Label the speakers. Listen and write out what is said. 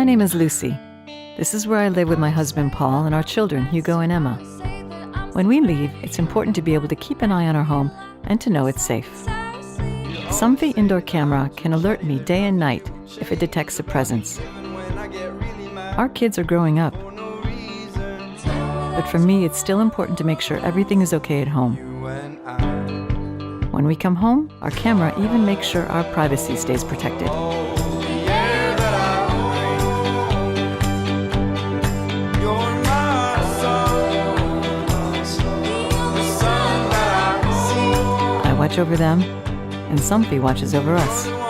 Speaker 1: My name is Lucy. This is where I live with my husband Paul and our children Hugo and Emma. When we leave, it's important to be able to keep an eye on our home and to know it's safe. Somfy Indoor Camera can alert me day and night if it detects a presence. Our kids are growing up, but for me it's still important to make sure everything is okay at home. When we come home, our camera even makes sure our privacy stays protected. I watch over them, and Somfy watches over us.